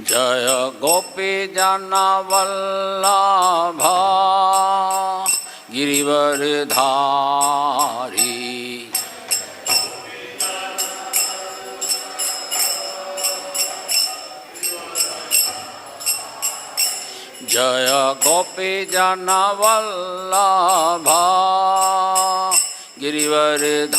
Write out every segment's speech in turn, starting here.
जय गोपी जनवल्लभा गिरिवरधारी। जय गोपी जनवल्लभा गिरिवरधारी।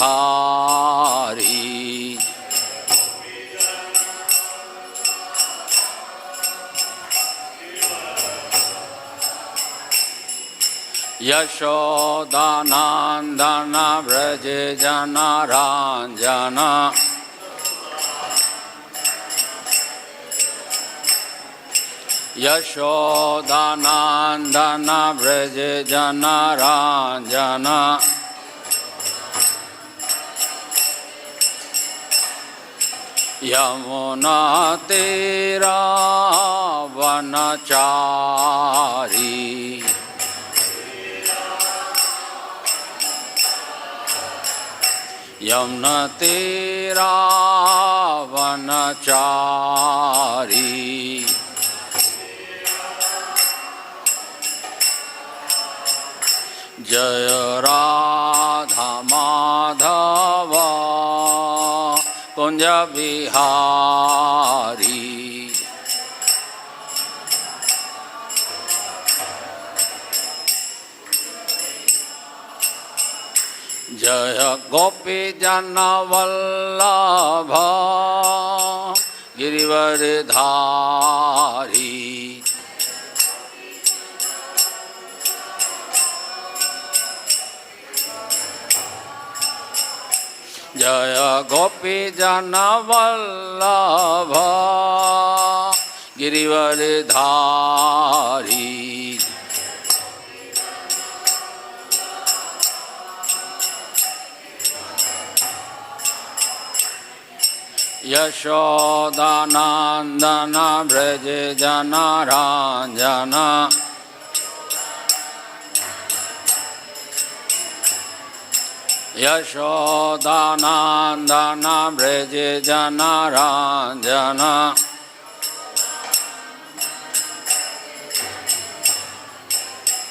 यशोदानंदन व्रज जनारंजन। यशोदानंदन व्रज जनारंजन। यमुना तीरा वनचारी। यमुना तीरा वनचारी। जय राधा माधव कुंज बिहारी। जय गोपी जनवल्लभा गिरिवरधारी। जय गोपी जनवल्लभा गिरिवरधारी। यशोदानंदन व्रज जनारंजन। यशोदानंदन व्रज जनारंजन।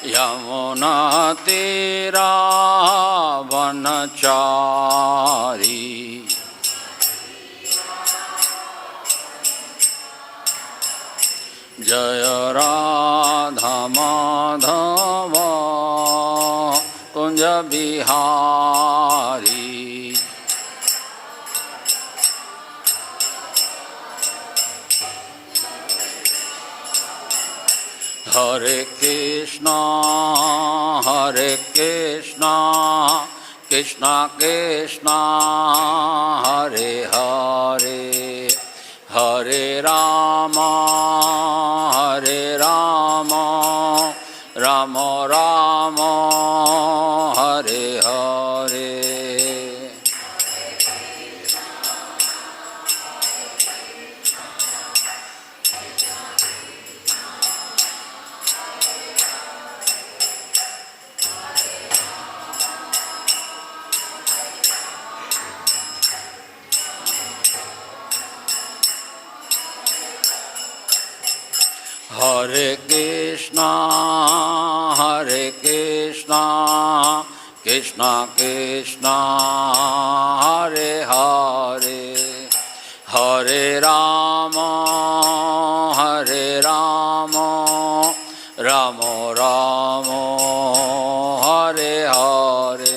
यमुना तीरा वनचारी। जय राधा माधव कुंज बिहारी। हरे कृष्णा कृष्णा कृष्णा हरे हरे, हरे राम राम राम हरे हरे। हरे कृष्णा कृष्णा कृष्णा हरे हरे, हरे राम राम राम हरे हरे।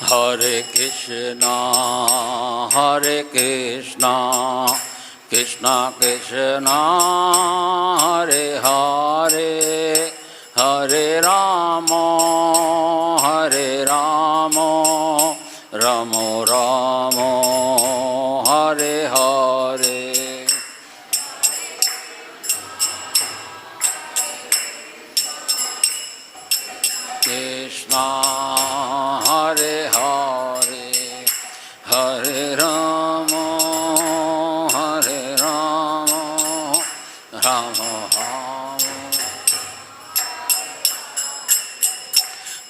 हरे कृष्णा कृष्णा कृष्णा हरे हरे, हरे राम राम राम हरे हरे। कृष्णा हरे राम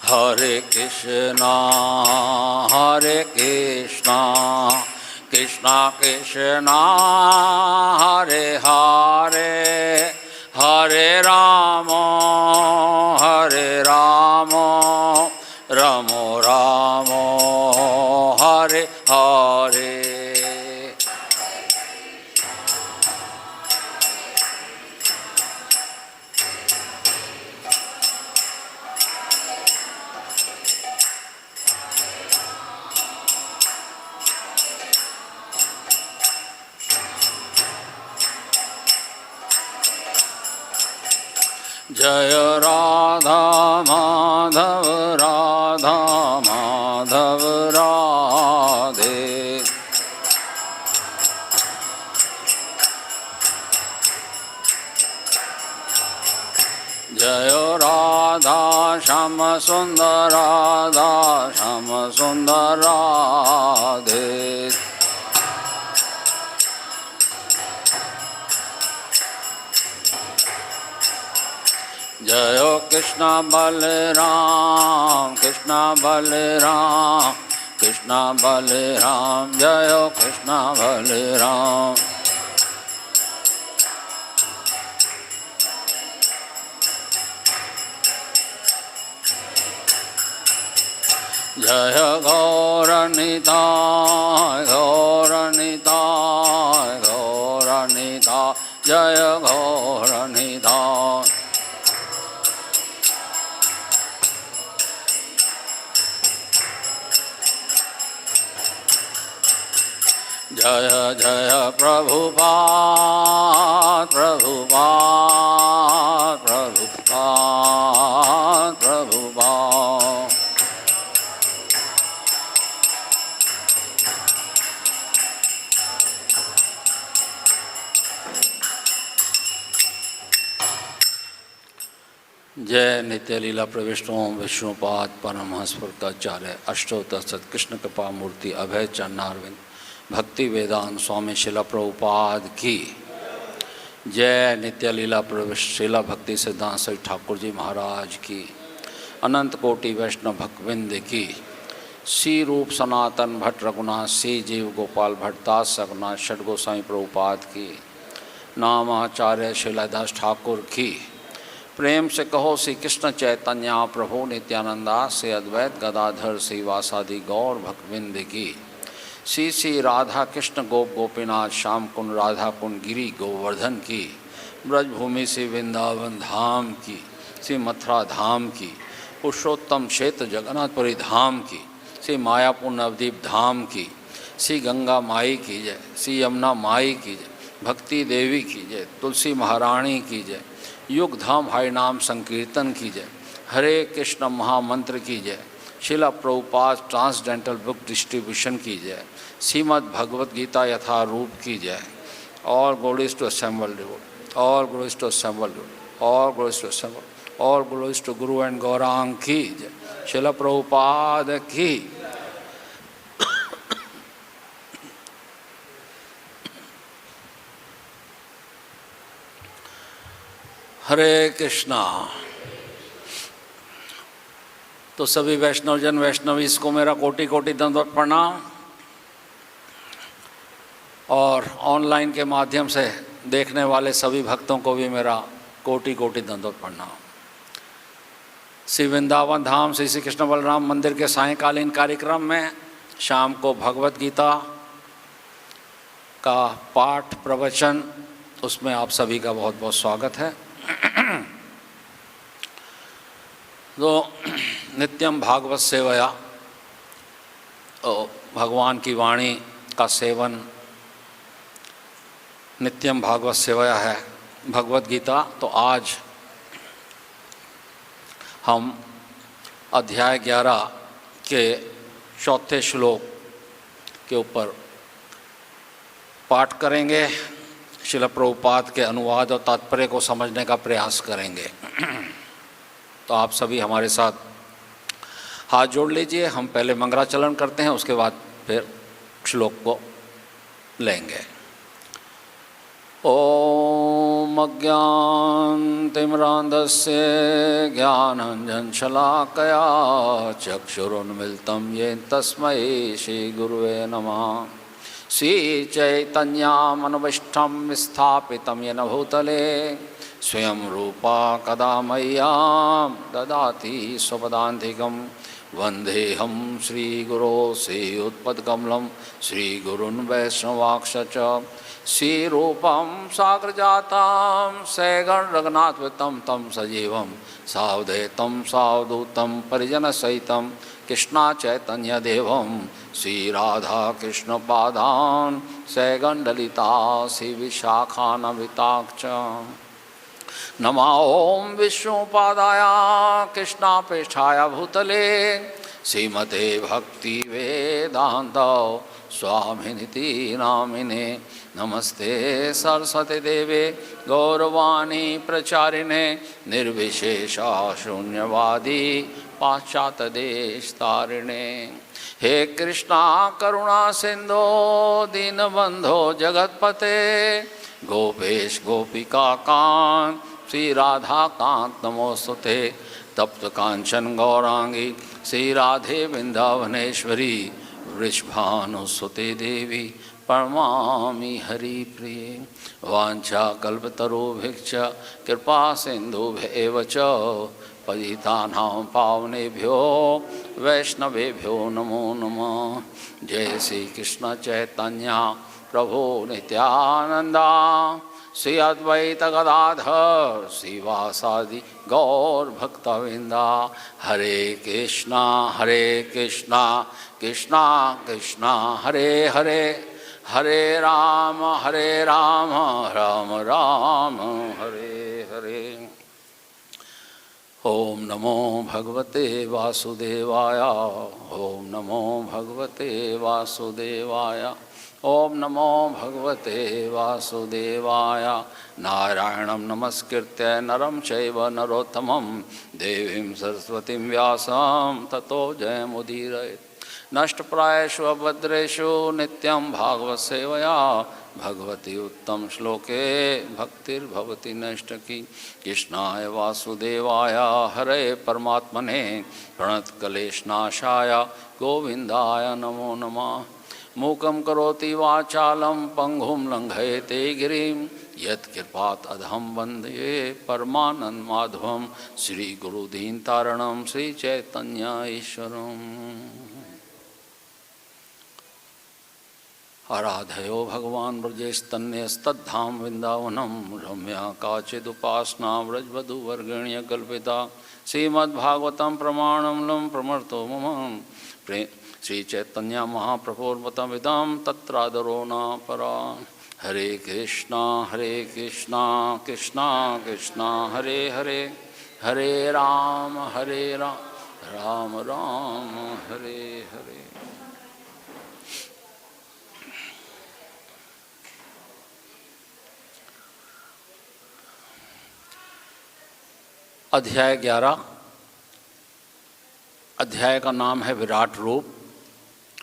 हरे कृष्णा कृष्णा कृष्णा हरे हरे हरे राम राम राम हरे हरे जय राधा माधव राधे जय राधा श्याम सुंदर राधे जय कृष्ण बलराम जय कृष्ण बलराम जय गौरनिताय जय गौरनिताय जय जय प्रभुपाद जय नित्य लीला प्रविष्टों विष्णुपाद परमहंस प्रताचार्य अष्टोत्तर सत्कृष्ण कृपा मूर्ति अभय चरणारविंद भक्ति वेदांत स्वामी शिला प्रभुपाद की जय। नित्य लीला प्रविष्ट शिला भक्ति सिद्धांत श्री ठाकुर जी महाराज की अनंत कोटि वैष्णव भक्तविंद की श्री रूप सनातन भट्ट रघुनाथ श्री जीव गोपाल भट्ट दास रघुनाथ षट गोसाई प्रभुपाद की नामाचार्य शिलादास ठाकुर की प्रेम से कहो श्री कृष्ण चैतन्य प्रभु नित्यानंदा से अद्वैत गदाधर श्रीवासादि गौर भक्तविंद की श्री श्री राधा कृष्ण गोप गोपीनाथ श्याम कुंड राधा कुंड गिरी गोवर्धन की ब्रजभूमि से वृंदावन धाम की श्री मथुरा धाम की पुरुषोत्तम क्षेत्र जगन्नाथपुरी धाम की श्री मायापुर नवदीप धाम की श्री गंगा माई की जय, श्री यमुना माई की जय, भक्ति देवी की जय, तुलसी महारानी की जय, युग धाम हरि नाम संकीर्तन की जय, हरे कृष्ण महामंत्र की जय, शिला प्रभुपाद ट्रांसडेंटल बुक डिस्ट्रीब्यूशन की जय, श्रीमद् भगवत गीता यथारूप की जय। All glories to assembled devotee, all glories to assembled devotee, all glories to assembled, all glories to Guru and Gaurang की जय, शिला प्रभुपाद की। हरे कृष्णा। तो सभी वैष्णवजन वैष्णवीस को मेरा कोटि कोटि दंडवत प्रणाम और ऑनलाइन के माध्यम से देखने वाले सभी भक्तों को भी मेरा कोटि कोटि दंडवत प्रणाम। श्री वृंदावन धाम श्री श्री कृष्ण बलराम मंदिर के सायंकालीन कार्यक्रम में शाम को भगवत गीता का पाठ प्रवचन, उसमें आप सभी का बहुत बहुत स्वागत है। तो नित्यम भागवत सेवया, भगवान की वाणी का सेवन नित्यम भागवत सेवया है भगवत गीता। तो आज हम अध्याय 11 के चौथे श्लोक के ऊपर पाठ करेंगे, श्रील प्रभुपाद के अनुवाद और तात्पर्य को समझने का प्रयास करेंगे। तो आप सभी हमारे साथ हाथ जोड़ लीजिए। हम पहले मंगलाचरण करते हैं, उसके बाद फिर श्लोक को लेंगे। ॐ अज्ञानतिमिरान्धस्य ज्ञानाञ्जनशलाकया चक्षुरुन्मिलितं येन तस्मै श्रीगुरुवे नमः। श्रीचैतन्यमनविष्टं स्थापितं येन भूतले स्वयं रूपा कदा मह्यं ददाति स्वपदान्तिकं। वन्देऽहं श्रीगुरो श्रीयुत्पदकमलं श्रीगुरुन् वैष्णवांश्च श्रीरूपं साग्रजातं सैगणरघुनाथवितं तं सजीवं सावधैतं सावधूतं परिजनसहितं कृष्णचैतन्यदेवं श्रीराधाकृष्णपादान् सैगण्डलिता श्रीविशाखान्विताश्च। नमः ॐ विष्णुपादाय कृष्णाप्रेष्ठाय भूतले श्रीमते भक्तिवेदान्त स्वामिनिति नामिने। नमस्ते सरस्वती देवे गौरवाणी प्रचारिणे निर्विशेषा शून्यवादी पाश्चात्यदेशतारिणे। हे कृष्णा करुणा सिंधो दीनबंधो जगतपते गोपेश गोपिका कांत श्री राधा कांत नमोस्तुते। तप्त कांचन गौरांगी श्री राधे वृंदावनेश्वरी वृषभानुसुते देवी प्रणमामि हरिप्रिये। वाञ्छाकल्पतरुभ्यश्च कृपा सिन्धुभ्येव च पतितानां पावनेभ्यो वैष्णवेभ्यो नमो नमः। जय श्री कृष्ण चैतन्य प्रभु नित्यानंदा श्री अद्वैत गदाधर श्रीवासादि गौर भक्तवृंदा। हरे कृष्णा कृष्णा कृष्णा हरे हरे हरे राम राम राम हरे हरे। ओम नमो भगवते वासुदेवाय ओम नमो भगवते वासुदेवाय ओम नमो भगवते वासुदेवाय। नारायणं नमस्कृत्य नरं चैव नरोत्तमं देवीं सरस्वतीं व्यासं ततो जयमुदीरयेत्। नष्टप्रायेषु अभद्रेषु नित्यं भागवत सेवया भगवती उत्तम श्लोके भक्तिर्भवति नष्टकी। कृष्णाय वासुदेवाय हरे परमात्मने प्रणतक्लेशनाशाय गोविन्दाय नमो नमः। मूकं करोति वाचालं पंगुं लंघयते गिरिं यत्कृपात् अधं वन्दे परमानन्दमाधवं श्रीगुरुदीनतारणं श्रीचैतन्य ईश्वरम्। आराधयो भगवान् व्रजेस्तन्यस्तद्धाम वृंदावनम रम्या काचिदुपासना व्रजवधूवर्गण्य कल्पिता। श्रीमद्भागवतं प्रमाणमूलं प्रमर्तो मम श्रीचैतन्य महाप्रभुर्मतमिदं तत्रादरो न परा। हरे कृष्णा कृष्णा कृष्णा हरे हरे हरे राम राम राम हरे हरे। अध्याय 11। अध्याय का नाम है विराट रूप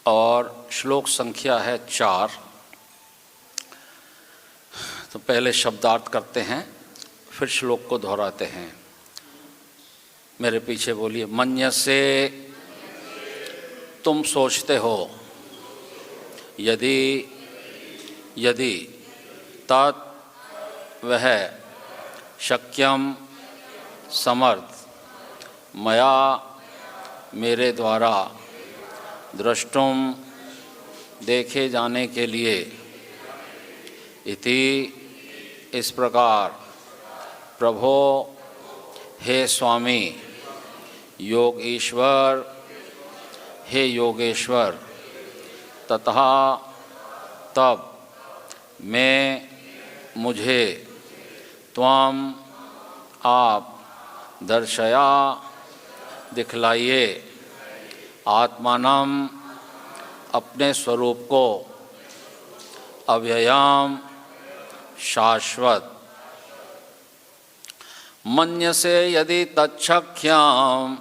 और श्लोक संख्या है 4। तो पहले शब्दार्थ करते हैं फिर श्लोक को दोहराते हैं। मेरे पीछे बोलिए। मन्यसे तुम सोचते हो, यदि तत् वह शक्यम समर्थ मया मेरे द्वारा द्रष्टुम देखे जाने के लिए इति इस प्रकार प्रभो हे स्वामी योग ईश्वर हे योगेश्वर तथा तब मैं मुझे त्वम आप दर्शया दिखलाइए आत्मानम अपने स्वरूप को अव्ययम शाश्वत। मन्यसे यदि तच्छक्यं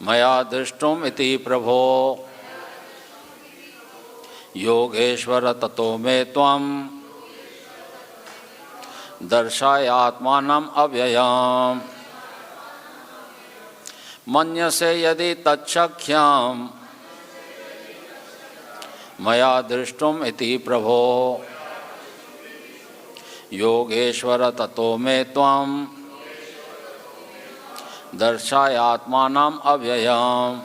मया दृष्टुम इति प्रभो योगेश्वर ततो मे त्वं दर्शयात्मानम् अव्ययम् मन्यसे यदि तच्छक्यं मया दृष्टुम् इति प्रभो। योगेश्वर ततो मे त्वं दर्शयात्मानम् अव्ययम्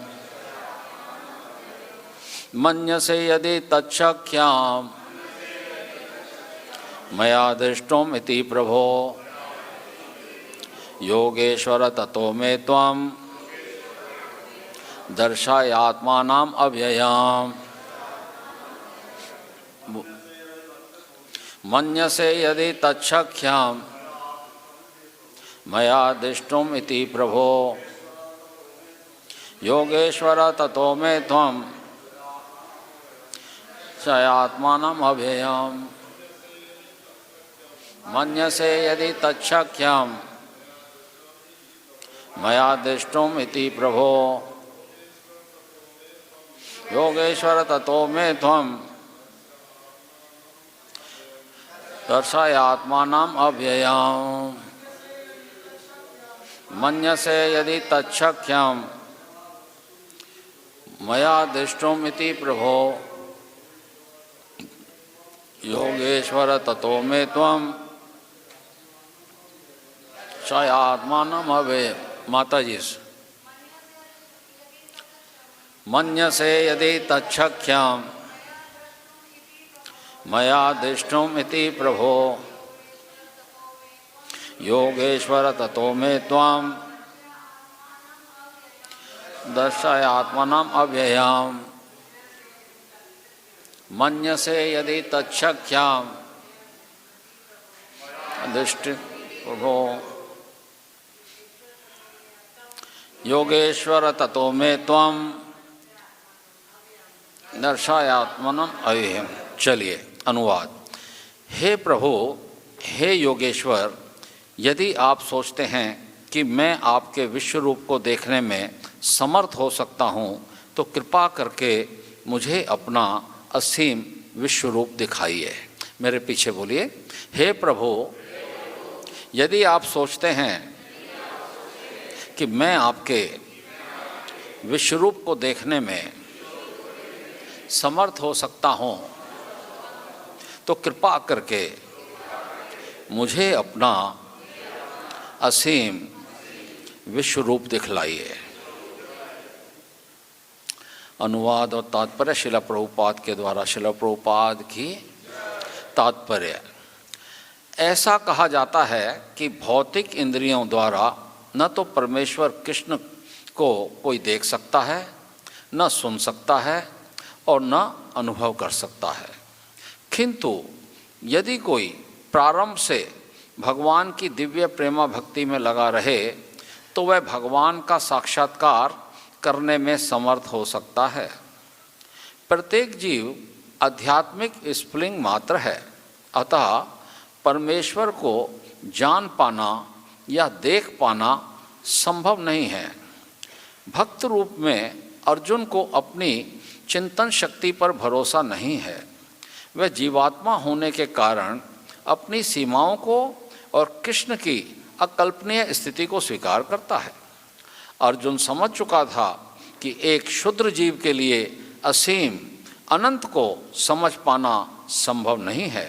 मन्यसे यदि तच्छक्यं मया दृष्टुम् इति प्रभो। योगेश्वर ततो मे त्वं दर्शयात्मानम् अव्ययम् मन्यसे यदि तच्छक्यं मया दृष्टुम् इति प्रभो। योगेश्वर ततो मे त्वं दर्शयात्मानम् अव्ययम् मन्यसे यदि तच्छक्यं मया दृष्टुम् इति प्रभो। योगेश्वर ततो मे त्वं दर्शयात्मानम् अव्ययम् मन्यसे यदि तच्छक्यं मया दृष्टुम् इति प्रभो। योगेश्वर ततो मे त्वं दर्शयात्मानम् अव्ययम्। माता जी मन्यसे यदि तच्छक्यं मया दृष्टुम् इति प्रभो। योगेश्वर ततो मे त्वं दर्शयात्मानम् अव्ययम् मन्यसे यदि तच्छक्यं दृष्टि प्रभो। योगेश्वर ततो मे त्वं दर्शयात्मानम् अव्ययम्। चलिए अनुवाद। हे प्रभु, हे योगेश्वर, यदि आप सोचते हैं कि मैं आपके विश्व रूप को देखने में समर्थ हो सकता हूँ तो कृपा करके मुझे अपना असीम विश्व रूप दिखाइए। मेरे पीछे बोलिए। हे प्रभु, यदि आप सोचते हैं कि मैं आपके विश्व रूप को देखने में समर्थ हो सकता हूँ तो कृपा करके मुझे अपना असीम विश्व रूप दिखलाइए। अनुवाद और तात्पर्य शिला प्रभुपाद के द्वारा। शिला प्रभुपाद की तात्पर्य। ऐसा कहा जाता है कि भौतिक इंद्रियों द्वारा न तो परमेश्वर कृष्ण को कोई देख सकता है, न सुन सकता है और न अनुभव कर सकता है, किंतु यदि कोई प्रारंभ से भगवान की दिव्य प्रेमा भक्ति में लगा रहे तो वह भगवान का साक्षात्कार करने में समर्थ हो सकता है। प्रत्येक जीव आध्यात्मिक स्फुलिंग मात्र है, अतः परमेश्वर को जान पाना या देख पाना संभव नहीं है। भक्त रूप में अर्जुन को अपनी चिंतन शक्ति पर भरोसा नहीं है। वह जीवात्मा होने के कारण अपनी सीमाओं को और कृष्ण की अकल्पनीय स्थिति को स्वीकार करता है। अर्जुन समझ चुका था कि एक क्षुद्र जीव के लिए असीम अनंत को समझ पाना संभव नहीं है।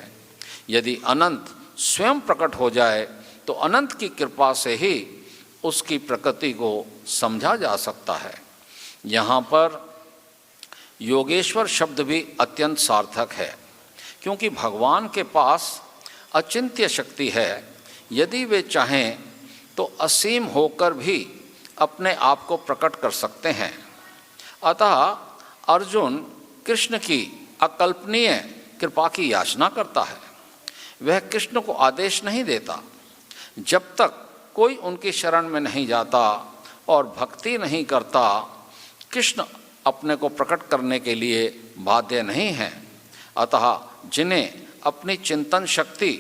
यदि अनंत स्वयं प्रकट हो जाए तो अनंत की कृपा से ही उसकी प्रकृति को समझा जा सकता है। यहाँ पर योगेश्वर शब्द भी अत्यंत सार्थक है, क्योंकि भगवान के पास अचिंत्य शक्ति है। यदि वे चाहें तो असीम होकर भी अपने आप को प्रकट कर सकते हैं। अतः अर्जुन कृष्ण की अकल्पनीय कृपा की याचना करता है। वह कृष्ण को आदेश नहीं देता जब तक कोई उनकी शरण में नहीं जाता और भक्ति नहीं करता। कृष्ण अपने को प्रकट करने के लिए बाध्य नहीं हैं। अतः जिन्हें अपनी चिंतन शक्ति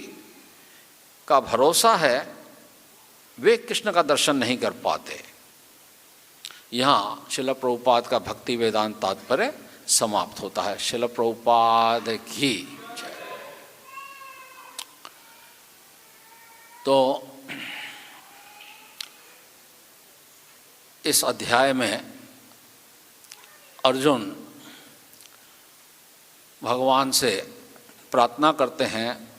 का भरोसा है वे कृष्ण का दर्शन नहीं कर पाते। यहाँ श्रील प्रभुपाद का भक्ति वेदांत तात्पर्य समाप्त होता है। श्रील प्रभुपाद की जय। तो इस अध्याय में अर्जुन भगवान से प्रार्थना करते हैं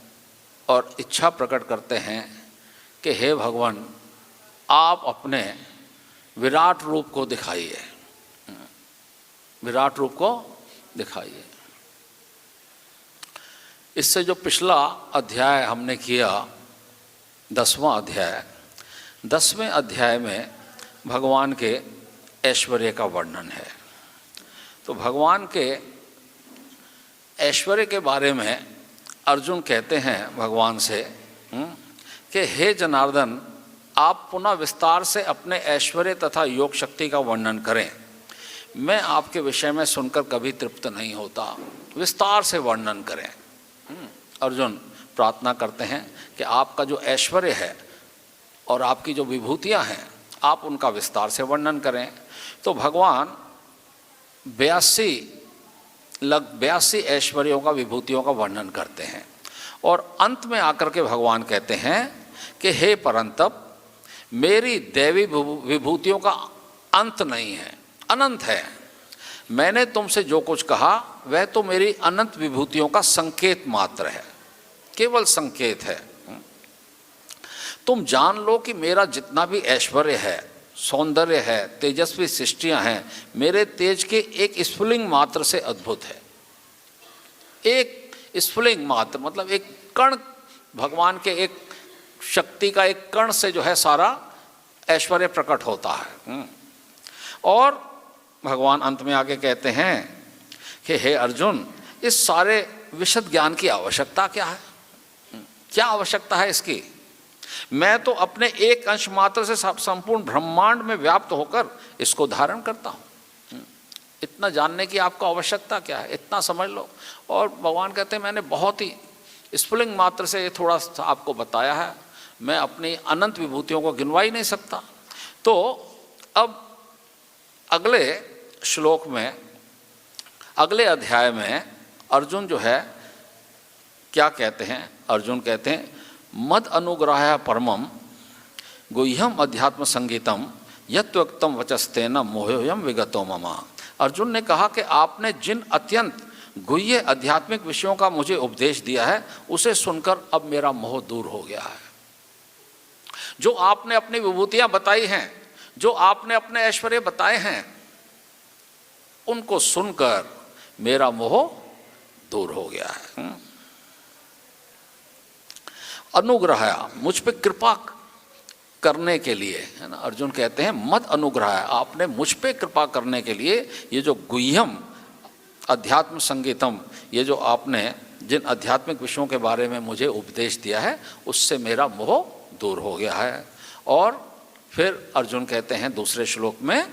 और इच्छा प्रकट करते हैं कि हे भगवान, आप अपने विराट रूप को दिखाइए, विराट रूप को दिखाइए। इससे जो पिछला अध्याय हमने किया, 10वां अध्याय, 10वें अध्याय में भगवान के ऐश्वर्य का वर्णन है। तो भगवान के ऐश्वर्य के बारे में अर्जुन कहते हैं भगवान से कि हे जनार्दन, आप पुनः विस्तार से अपने ऐश्वर्य तथा योग शक्ति का वर्णन करें। मैं आपके विषय में सुनकर कभी तृप्त नहीं होता, विस्तार से वर्णन करें। अर्जुन प्रार्थना करते हैं कि आपका जो ऐश्वर्य है और आपकी जो विभूतियां हैं, आप उनका विस्तार से वर्णन करें। तो भगवान 82 ऐश्वर्यों का, विभूतियों का वर्णन करते हैं और अंत में आकर के भगवान कहते हैं कि हे परंतप, मेरी दैवी विभूतियों का अंत नहीं है, अनंत है। मैंने तुमसे जो कुछ कहा वह तो मेरी अनंत विभूतियों का संकेत मात्र है, केवल संकेत है। तुम जान लो कि मेरा जितना भी ऐश्वर्य है, सौंदर्य है, तेजस्वी सृष्टियां हैं, मेरे तेज के एक स्फुलिंग मात्र से अद्भुत है। एक स्फुलिंग मात्र मतलब एक कण, भगवान के एक शक्ति का एक कण से जो है सारा ऐश्वर्य प्रकट होता है। और भगवान अंत में आके कहते हैं कि हे अर्जुन, इस सारे विशद ज्ञान की आवश्यकता क्या है? क्या आवश्यकता है इसकी? मैं तो अपने एक अंश मात्र से संपूर्ण ब्रह्मांड में व्याप्त होकर इसको धारण करता हूँ। इतना जानने की आपको आवश्यकता क्या है? इतना समझ लो। और भगवान कहते हैं मैंने बहुत ही स्फुलिंग मात्र से ये थोड़ा सा आपको बताया है, मैं अपनी अनंत विभूतियों को गिनवा ही नहीं सकता। तो अब अगले श्लोक में, अगले अध्याय में अर्जुन जो है क्या कहते हैं? अर्जुन कहते हैं मद अनुग्रह परमम गुह्यम अध्यात्म संगीतम यत्वक्तम वचस्तेन मोह्योयम विगतो ममा। अर्जुन ने कहा कि आपने जिन अत्यंत गुह्य आध्यात्मिक विषयों का मुझे उपदेश दिया है, उसे सुनकर अब मेरा मोह दूर हो गया है। जो आपने अपनी विभूतियां बताई हैं, जो आपने अपने ऐश्वर्य बताए हैं, उनको सुनकर मेरा मोह दूर हो गया है। अनुग्रह, मुझ पे कृपा करने के लिए, है ना। अर्जुन कहते हैं मद अनुग्रह, आपने मुझ पे कृपा करने के लिए ये जो गुह्यम अध्यात्म संगीतम, ये जो आपने जिन आध्यात्मिक विषयों के बारे में मुझे उपदेश दिया है, उससे मेरा मोह दूर हो गया है। और फिर अर्जुन कहते हैं दूसरे श्लोक में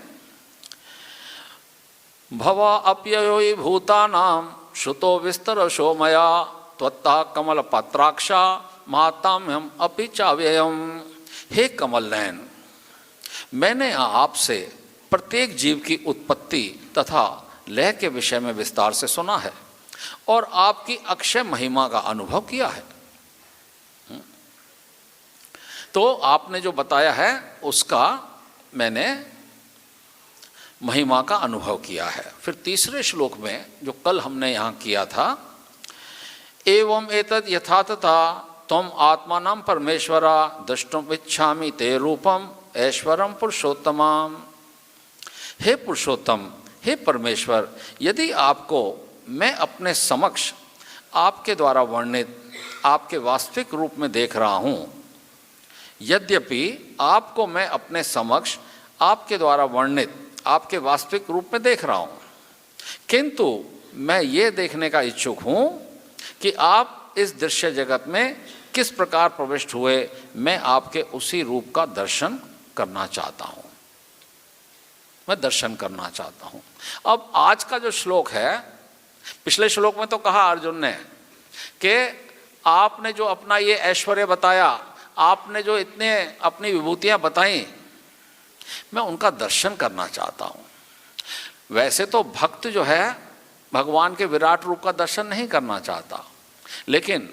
भवा अप्ययो भूतानां श्रुतो विस्तरशो मया त्वत्ता कमल पत्राक्षा महाताम्यम अपि चाव्ययम। हे कमल नयन, मैंने आपसे प्रत्येक जीव की उत्पत्ति तथा लय के विषय में विस्तार से सुना है और आपकी अक्षय महिमा का अनुभव किया है। तो आपने जो बताया है उसका मैंने महिमा का अनुभव किया है। फिर तीसरे श्लोक में जो कल हमने यहाँ किया था, एवं एतद् यथा तथा त्वम आत्मानं परमेश्वरा द्रष्टुम इच्छामि ते रूपम ऐश्वरम पुरुषोत्तमम। हे पुरुषोत्तम, हे परमेश्वर, यदि आपको मैं अपने समक्ष आपके द्वारा वर्णित आपके वास्तविक रूप में देख रहा हूँ, यद्यपि आपको मैं अपने समक्ष आपके द्वारा वर्णित आपके वास्तविक रूप में देख रहा हूँ, किंतु मैं ये देखने का इच्छुक हूँ कि आप इस दृश्य जगत में किस प्रकार प्रविष्ट हुए। मैं आपके उसी रूप का दर्शन करना चाहता हूँ, मैं दर्शन करना चाहता हूँ। अब आज का जो श्लोक है, पिछले श्लोक में तो कहा अर्जुन ने कि आपने जो अपना ये ऐश्वर्य बताया, आपने जो इतने अपनी विभूतियाँ बताई, मैं उनका दर्शन करना चाहता हूँ। वैसे तो भक्त जो है भगवान के विराट रूप का दर्शन नहीं करना चाहता। लेकिन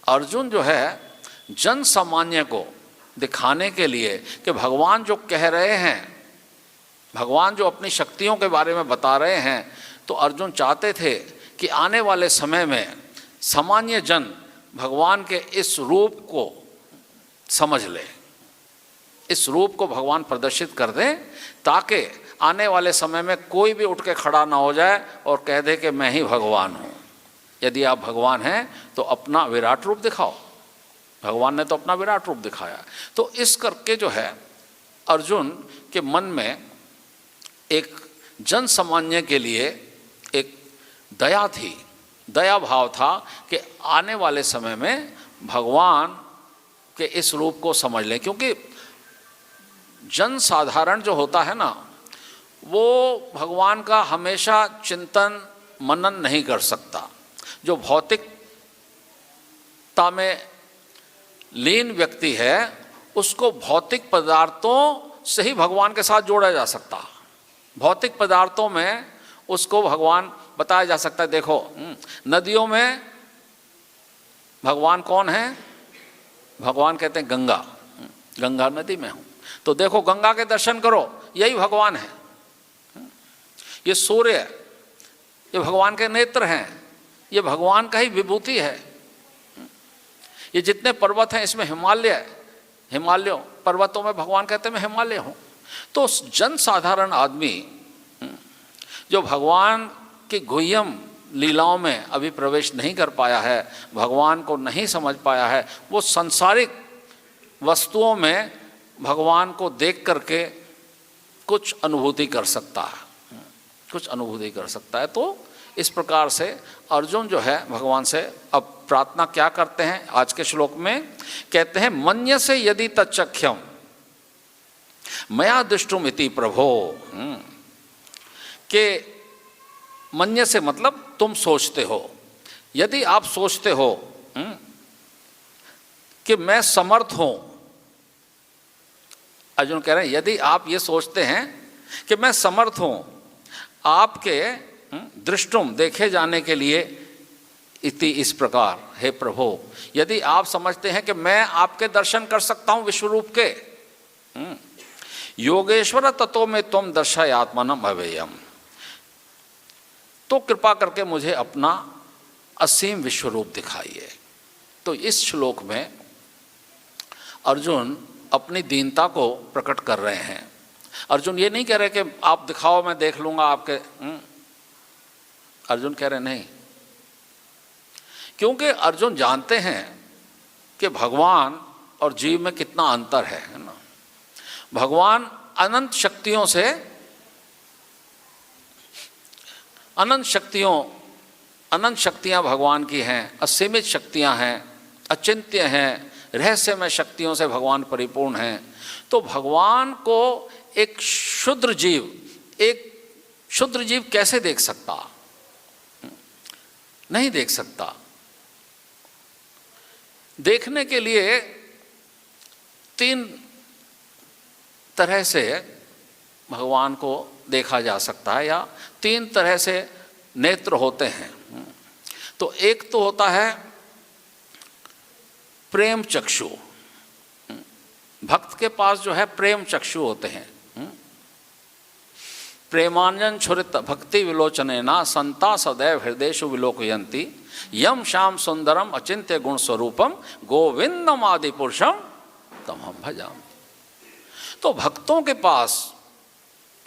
अर्जुन जो है जन सामान्य को दिखाने के लिए कि भगवान जो कह रहे हैं, भगवान जो अपनी शक्तियों के बारे में बता रहे हैं, तो अर्जुन चाहते थे कि आने वाले समय में सामान्य जन भगवान के इस रूप को समझ ले, इस रूप को भगवान प्रदर्शित कर दें, ताकि आने वाले समय में कोई भी उठ के खड़ा ना हो जाए और कह दे कि मैं ही भगवान हूँ। यदि आप भगवान हैं तो अपना विराट रूप दिखाओ। भगवान ने तो अपना विराट रूप दिखाया। तो इस करके जो है अर्जुन के मन में एक जन सामान्य के लिए एक दया थी, दया भाव था कि आने वाले समय में भगवान के इस रूप को समझ लें। क्योंकि जन साधारण जो होता है ना, वो भगवान का हमेशा चिंतन मनन नहीं कर सकता। जो भौतिकता में लीन व्यक्ति है, उसको भौतिक पदार्थों से ही भगवान के साथ जोड़ा जा सकता। भौतिक पदार्थों में उसको भगवान बताया जा सकता है। देखो नदियों में भगवान कौन है? भगवान कहते हैं गंगा, गंगा नदी में हूँ, तो देखो गंगा के दर्शन करो, यही भगवान है। ये सूर्य, ये भगवान के नेत्र हैं, ये भगवान का ही विभूति है। ये जितने पर्वत हैं, इसमें हिमालयों पर्वतों में भगवान कहते हैं मैं हिमालय हूँ। तो जन साधारण आदमी जो भगवान की गुह्यम लीलाओं में अभी प्रवेश नहीं कर पाया है, भगवान को नहीं समझ पाया है, वो सांसारिक वस्तुओं में भगवान को देख करके कुछ अनुभूति कर सकता है, कुछ अनुभूति कर सकता है। तो इस प्रकार से अर्जुन जो है भगवान से अब प्रार्थना क्या करते हैं आज के श्लोक में, कहते हैं मन्यसे यदि तच्चख्यम मया दृष्टुम इति प्रभो। के मन्य से मतलब तुम सोचते हो, यदि आप सोचते हो कि मैं समर्थ हूं, अर्जुन कह रहे हैं यदि आप ये सोचते हैं कि मैं समर्थ हूं आपके दृष्टुम देखे जाने के लिए, इति इस प्रकार, हे प्रभु, यदि आप समझते हैं कि मैं आपके दर्शन कर सकता हूं विश्वरूप के, योगेश्वर तत्व में तुम दर्शयात्मनम अवेयम, तो कृपा करके मुझे अपना असीम विश्वरूप दिखाइए। तो इस श्लोक में अर्जुन अपनी दीनता को प्रकट कर रहे हैं। अर्जुन ये नहीं कह रहे कि आप दिखाओ मैं देख लूंगा आपके, अर्जुन कह रहे नहीं, क्योंकि अर्जुन जानते हैं कि भगवान और जीव में कितना अंतर है ना। भगवान अनंत शक्तियों से, अनंत शक्तियां भगवान की हैं, असीमित शक्तियां हैं, अचिंत्य हैं, रहस्यमय शक्तियों से भगवान परिपूर्ण हैं। तो भगवान को एक क्षुद्र जीव कैसे देख सकता? नहीं देख सकता। देखने के लिए तीन तरह से भगवान को देखा जा सकता है, या तीन तरह से नेत्र होते हैं। तो एक तो होता है प्रेम चक्षु, भक्त के पास जो है प्रेम चक्षु होते हैं। प्रेमांजन छुरित भक्ति विलोचनेना संता सदैव हृदयेषु विलोकयन्ति यम श्याम सुंदरम अचिंत्य गुण स्वरूपम गोविंदम आदि पुरुषम तमहम भजामि। तो भक्तों के पास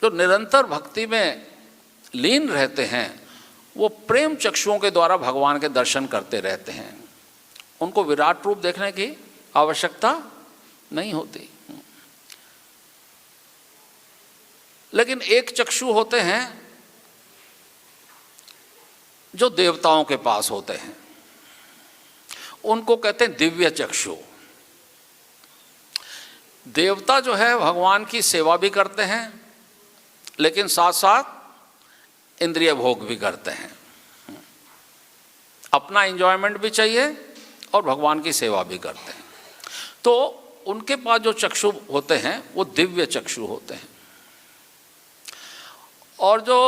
जो निरंतर भक्ति में लीन रहते हैं, वो प्रेम चक्षुओं के द्वारा भगवान के दर्शन करते रहते हैं। उनको विराट रूप देखने की आवश्यकता नहीं होती। लेकिन एक चक्षु होते हैं जो देवताओं के पास होते हैं, उनको कहते हैं दिव्य चक्षु। देवता जो है भगवान की सेवा भी करते हैं, लेकिन साथ साथ इंद्रिय भोग भी करते हैं। अपना एंजॉयमेंट भी चाहिए और भगवान की सेवा भी करते हैं। तो उनके पास जो चक्षु होते हैं वो दिव्य चक्षु होते हैं। और जो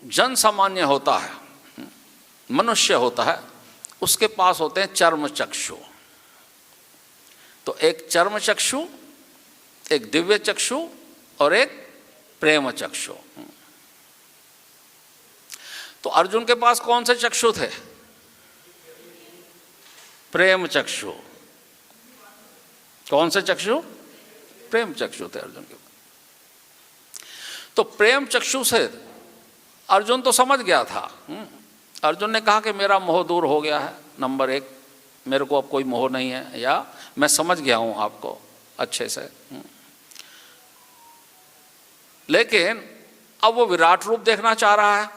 जन सामान्य होता है मनुष्य होता है उसके पास होते हैं चर्म चक्षु। तो एक चर्म चक्षु, एक दिव्य चक्षु और एक प्रेम चक्षु। तो अर्जुन के पास कौन से चक्षु थे? प्रेम चक्षु। कौन से चक्षु? प्रेम चक्षु थे अर्जुन के पास। तो प्रेम चक्षु से अर्जुन तो समझ गया था। अर्जुन ने कहा कि मेरा मोह दूर हो गया है, नंबर एक, मेरे को अब कोई मोह नहीं है, या मैं समझ गया हूं आपको अच्छे से। लेकिन अब वो विराट रूप देखना चाह रहा है।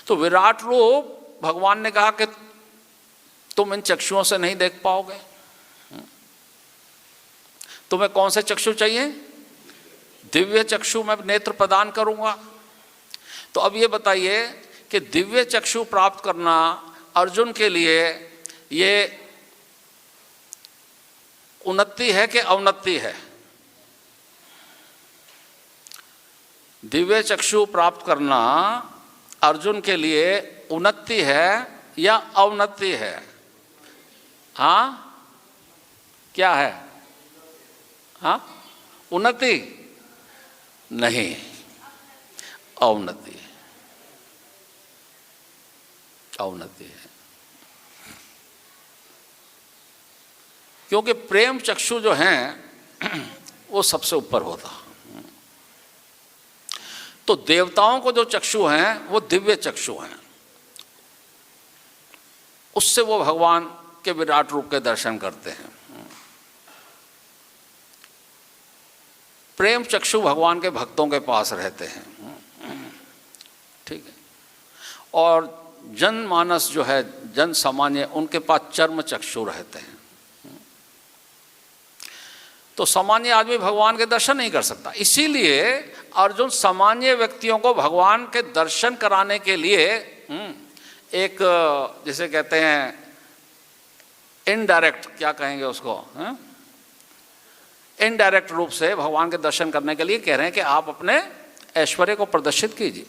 तो विराट रूप भगवान ने कहा कि तुम इन चक्षुओं से नहीं देख पाओगे, तुम्हें कौन से चक्षु चाहिए? दिव्य चक्षु मैं नेत्र प्रदान करूंगा। तो अब ये बताइए कि दिव्य चक्षु प्राप्त करना अर्जुन के लिए ये उन्नति है कि अवनति है? दिव्य चक्षु प्राप्त करना अर्जुन के लिए उन्नति है या अवनति है? हाँ, क्या है? हाँ, उन्नति नहीं, अवनति है, अवनति है। क्योंकि प्रेम चक्षु जो हैं वो सबसे ऊपर होता। तो देवताओं को जो चक्षु हैं वो दिव्य चक्षु हैं, उससे वो भगवान के विराट रूप के दर्शन करते हैं। प्रेम चक्षु भगवान के भक्तों के पास रहते हैं, ठीक है। और जनमानस जो है, जन सामान्य, उनके पास चर्म चक्षु रहते हैं। तो सामान्य आदमी भगवान के दर्शन नहीं कर सकता। इसीलिए अर्जुन सामान्य व्यक्तियों को भगवान के दर्शन कराने के लिए एक, जिसे कहते हैं इनडायरेक्ट, क्या कहेंगे उसको, इनडायरेक्ट रूप से भगवान के दर्शन करने के लिए कह रहे हैं कि आप अपने ऐश्वर्य को प्रदर्शित कीजिए।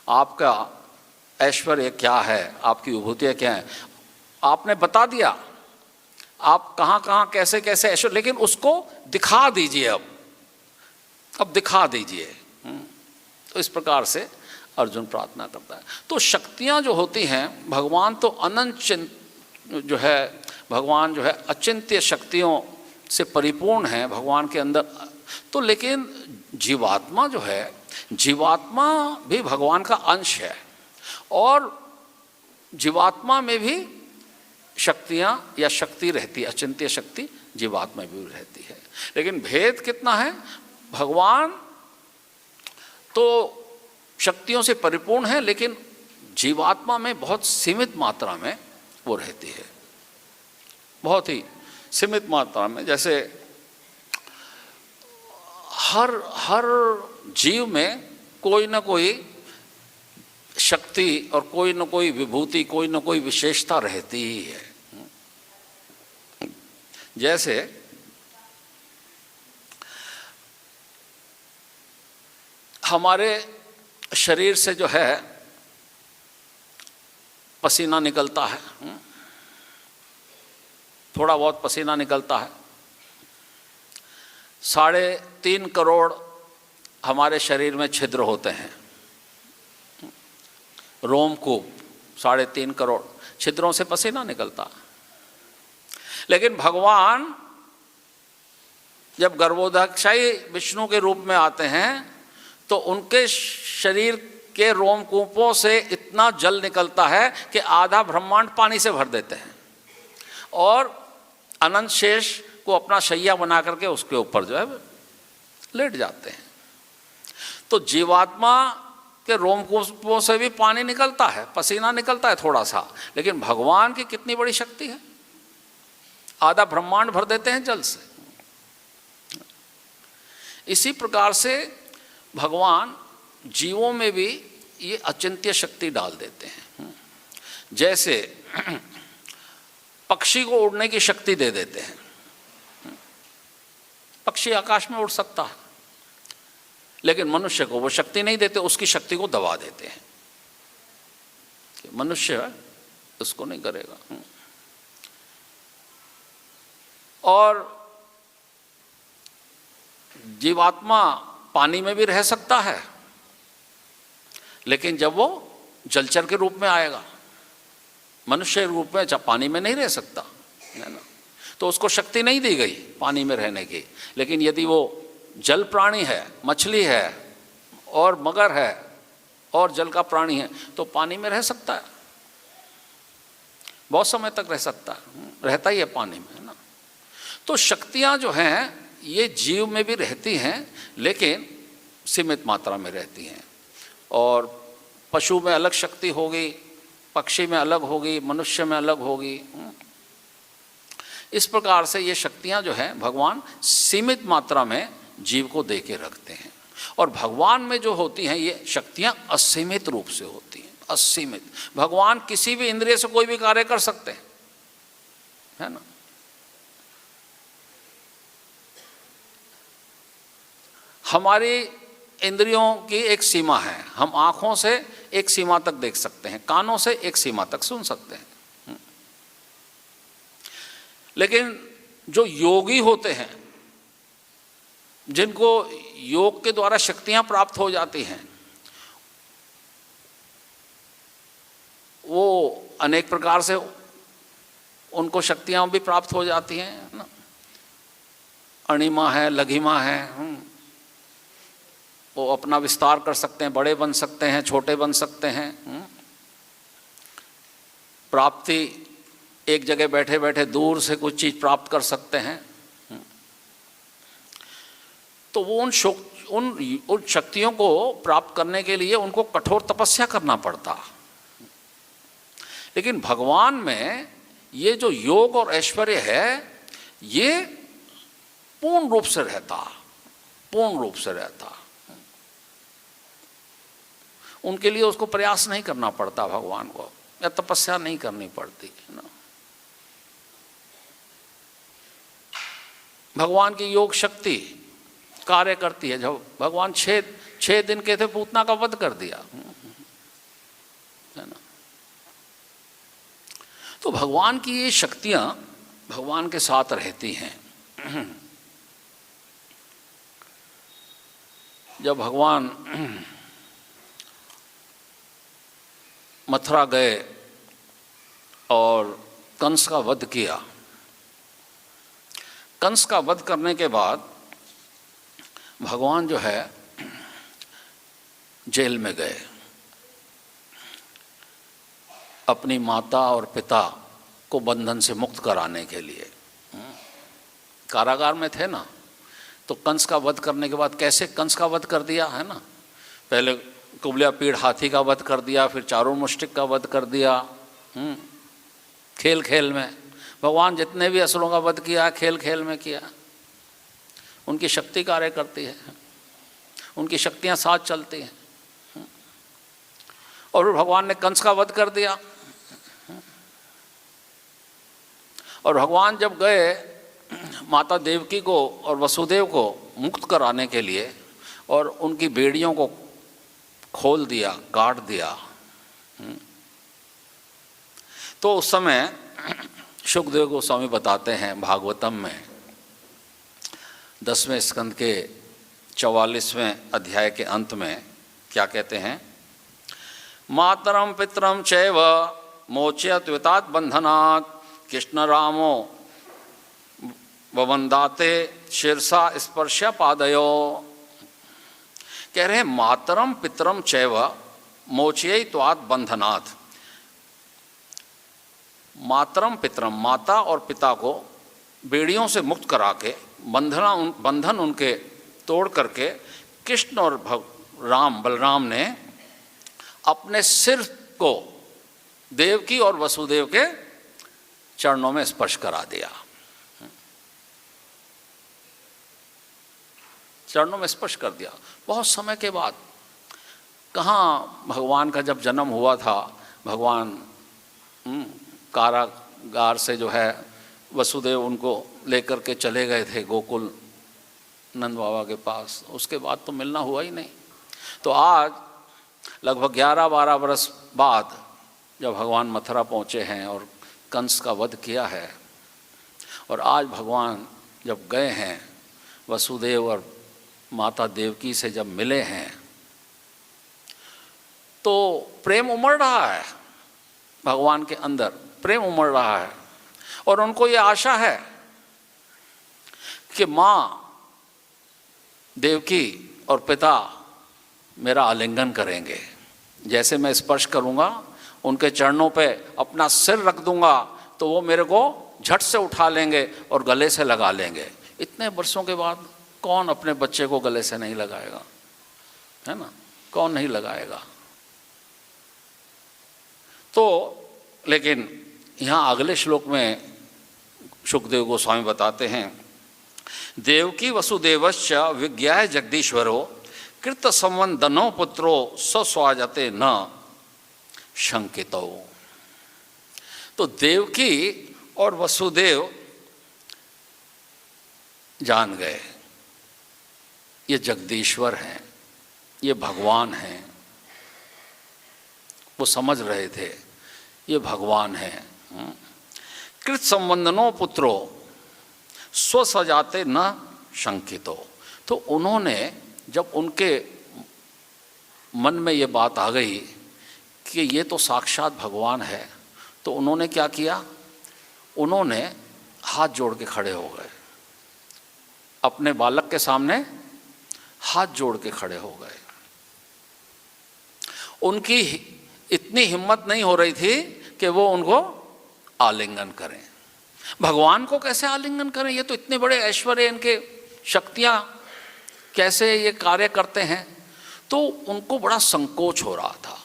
आपका ऐश्वर्य क्या है, आपकी विभूतियाँ क्या है, आपने बता दिया, आप कहाँ कहाँ कैसे कैसे ऐश्वर्य, लेकिन उसको दिखा दीजिए। अब दिखा दीजिए। तो इस प्रकार से अर्जुन प्रार्थना करता है। तो शक्तियाँ जो होती हैं, भगवान तो अनंत जो है, भगवान जो है अचिंत्य शक्तियों से परिपूर्ण है भगवान के अंदर। तो लेकिन जीवात्मा जो है, जीवात्मा भी भगवान का अंश है, और जीवात्मा में भी शक्तियाँ या शक्ति रहती है, अचिंत्य शक्ति जीवात्मा में भी रहती है। लेकिन भेद कितना है? भगवान तो शक्तियों से परिपूर्ण है, लेकिन जीवात्मा में बहुत सीमित मात्रा में वो रहती है, बहुत ही सीमित मात्रा में। जैसे हर जीव में कोई ना कोई शक्ति और कोई ना कोई विभूति, कोई ना कोई विशेषता रहती ही है। जैसे हमारे शरीर से जो है पसीना निकलता है, थोड़ा बहुत पसीना निकलता है। 3.5 करोड़ हमारे शरीर में छिद्र होते हैं, रोमकूप, 3.5 करोड़ छिद्रों से पसीना निकलता। लेकिन भगवान जब गर्भोदकशाही विष्णु के रूप में आते हैं तो उनके शरीर के रोमकूपों से इतना जल निकलता है कि आधा ब्रह्मांड पानी से भर देते हैं, और अनंत शेष को अपना शैया बना करके उसके ऊपर जो है लेट जाते हैं। तो जीवात्मा के रोमकूपों से भी पानी निकलता है, पसीना निकलता है थोड़ा सा, लेकिन भगवान की कितनी बड़ी शक्ति है, आधा ब्रह्मांड भर देते हैं जल से। इसी प्रकार से भगवान जीवों में भी ये अचिंत्य शक्ति डाल देते हैं। जैसे पक्षी को उड़ने की शक्ति दे देते हैं, पक्षी आकाश में उड़ सकता है, लेकिन मनुष्य को वो शक्ति नहीं देते, उसकी शक्ति को दबा देते हैं। कि मनुष्य उसको नहीं करेगा। और जीवात्मा पानी में भी रह सकता है, लेकिन जब वो जलचर के रूप में आएगा, मनुष्य रूप में जब पानी में नहीं रह सकता है ना, तो उसको शक्ति नहीं दी गई पानी में रहने की। लेकिन यदि वो जल प्राणी है, मछली है और मगर है और जल का प्राणी है, तो पानी में रह सकता है, बहुत समय तक रह सकता है, रहता ही है पानी में, है ना। तो शक्तियां जो हैं ये जीव में भी रहती हैं, लेकिन सीमित मात्रा में रहती हैं। और पशु में अलग शक्ति होगी, पक्षी में अलग होगी, मनुष्य में अलग होगी। इस प्रकार से ये शक्तियां जो हैं भगवान सीमित मात्रा में जीव को दे के रखते हैं। और भगवान में जो होती हैं ये शक्तियां असीमित रूप से होती हैं, असीमित। भगवान किसी भी इंद्रिय से कोई भी कार्य कर सकते हैं, है ना। हमारी इंद्रियों की एक सीमा है, हम आँखों से एक सीमा तक देख सकते हैं, कानों से एक सीमा तक सुन सकते हैं। लेकिन जो योगी होते हैं, जिनको योग के द्वारा शक्तियां प्राप्त हो जाती हैं, वो अनेक प्रकार से उनको शक्तियां भी प्राप्त हो जाती हैं ना। अणिमा है, लघिमा है, वो अपना विस्तार कर सकते हैं, बड़े बन सकते हैं, छोटे बन सकते हैं। प्राप्ति, एक जगह बैठे बैठे दूर से कुछ चीज़ प्राप्त कर सकते हैं। तो वो उन शक्तियों को प्राप्त करने के लिए उनको कठोर तपस्या करना पड़ता। लेकिन भगवान में ये जो योग और ऐश्वर्य है ये पूर्ण रूप से रहता, पूर्ण रूप से रहता। उनके लिए उसको प्रयास नहीं करना पड़ता भगवान को, या तपस्या नहीं करनी पड़ती, है ना। भगवान की योग शक्ति कार्य करती है। जब भगवान छह दिन के थे, पूतना का वध कर दिया, है ना। तो भगवान की ये शक्तियां भगवान के साथ रहती हैं। जब भगवान मथुरा गए और कंस का वध किया, कंस का वध करने के बाद भगवान जो है जेल में गए, अपनी माता और पिता को बंधन से मुक्त कराने के लिए। कारागार में थे ना, तो कंस का वध करने के बाद कैसे कंस का वध कर दिया, है ना। पहले कुबलिया पीड़ हाथी का वध कर दिया, फिर चारों मुष्टिक का वध कर दिया। खेल खेल में भगवान जितने भी असुरों का वध किया, खेल खेल में किया। उनकी शक्ति कार्य करती है, उनकी शक्तियां साथ चलती हैं। और फिर भगवान ने कंस का वध कर दिया। और भगवान जब गए माता देवकी को और वसुदेव को मुक्त कराने के लिए, और उनकी बेड़ियों को खोल दिया, काट दिया, तो उस समय शुकदेव गोस्वामी बताते हैं भागवतम में 10वें स्कंद के 44वें अध्याय के अंत में क्या कहते हैं। मातरम पितरम चैव मोचयत वितात बंधनात् कृष्ण रामो ववंदाते शीर्षा स्पर्श पादयो। कह रहे हैं मातरम पितरम चैव मोचयित्वात् बंधनात्। मातरम पितरम, माता और पिता को बेड़ियों से मुक्त करा के, बंधन उनके तोड़ करके कृष्ण और बलराम ने अपने सिर को देवकी और वसुदेव के चरणों में स्पर्श करा दिया। चरणों में स्पर्श कर दिया। बहुत समय के बाद, कहाँ भगवान का जब जन्म हुआ था, भगवान कारागार से जो है वसुदेव उनको लेकर के चले गए थे गोकुल नंद बाबा के पास। उसके बाद तो मिलना हुआ ही नहीं। तो आज लगभग 11-12 वर्ष बाद जब भगवान मथुरा पहुँचे हैं और कंस का वध किया है, और आज भगवान जब गए हैं वसुदेव और माता देवकी से जब मिले हैं, तो प्रेम उमड़ रहा है भगवान के अंदर, प्रेम उमड़ रहा है। और उनको ये आशा है कि माँ देवकी और पिता मेरा आलिंगन करेंगे। जैसे मैं स्पर्श करूँगा, उनके चरणों पे अपना सिर रख दूँगा, तो वो मेरे को झट से उठा लेंगे और गले से लगा लेंगे। इतने वर्षों के बाद कौन अपने बच्चे को गले से नहीं लगाएगा, है ना? कौन नहीं लगाएगा? तो लेकिन यहाँ अगले श्लोक में शुकदेव गोस्वामी बताते हैं, देवकी वसुदेवश्च विज्ञाय जगदीश्वरो कृत संवंदनो पुत्रो स्वस्वाजते न शंकितो। तो देवकी और वसुदेव जान गए ये जगदीश्वर हैं, ये भगवान हैं। वो समझ रहे थे ये भगवान हैं। कृत संबंधनो पुत्रो स्वसजाते न शंकितो। तो उन्होंने, जब उनके मन में ये बात आ गई कि ये तो साक्षात भगवान है, तो उन्होंने क्या किया? उन्होंने हाथ जोड़ के खड़े हो गए, अपने बालक के सामने हाथ जोड़ के खड़े हो गए। उनकी इतनी हिम्मत नहीं हो रही थी कि वो उनको आलिंगन करें। भगवान को कैसे आलिंगन करें? ये तो इतने बड़े ऐश्वर्य, इनके शक्तियाँ कैसे ये कार्य करते हैं। तो उनको बड़ा संकोच हो रहा था,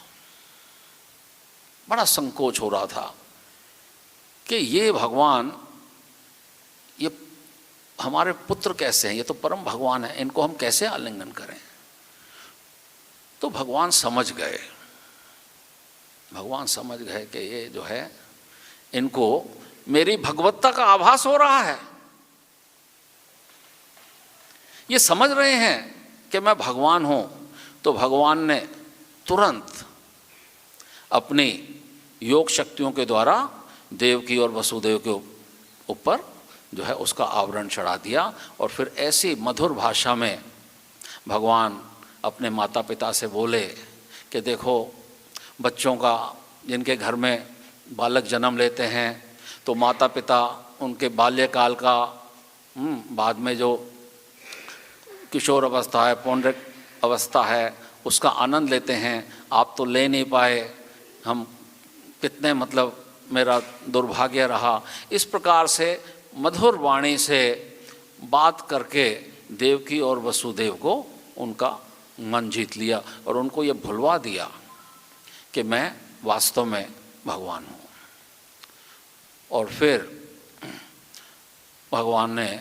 बड़ा संकोच हो रहा था कि ये भगवान, ये हमारे पुत्र कैसे हैं, ये तो परम भगवान है, इनको हम कैसे आलिंगन करें? तो भगवान समझ गए, भगवान समझ गए कि ये जो है, इनको मेरी भगवत्ता का आभास हो रहा है। ये समझ रहे हैं कि मैं भगवान हूँ। तो भगवान ने तुरंत अपनी योग शक्तियों के द्वारा देवकी और वसुदेव के ऊपर जो है उसका आवरण चढ़ा दिया। और फिर ऐसी मधुर भाषा में भगवान अपने माता पिता से बोले कि देखो, बच्चों का, जिनके घर में बालक जन्म लेते हैं, तो माता पिता उनके बाल्यकाल का, बाद में जो किशोर अवस्था है, पौंड्रिक अवस्था है, उसका आनंद लेते हैं। आप तो ले नहीं पाए, हम कितने, मतलब मेरा दुर्भाग्य रहा। इस प्रकार से मधुर वाणी से बात करके देवकी और वसुदेव को उनका मन जीत लिया और उनको ये भुलवा दिया कि मैं वास्तव में भगवान हूँ। और फिर भगवान ने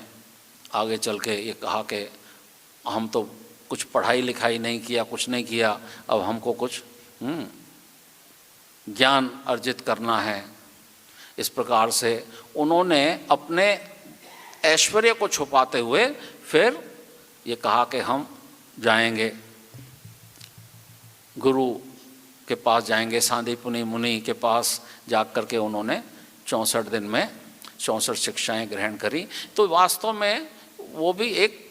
आगे चल के ये कहा कि हम तो कुछ पढ़ाई लिखाई नहीं किया, कुछ नहीं किया, अब हमको कुछ ज्ञान अर्जित करना है। इस प्रकार से उन्होंने अपने ऐश्वर्य को छुपाते हुए फिर ये कहा कि हम जाएंगे, गुरु के पास जाएंगे, सांदीपनि मुनि के पास जा कर के उन्होंने 64 दिन में 64 शिक्षाएं ग्रहण करी। तो वास्तव में वो भी एक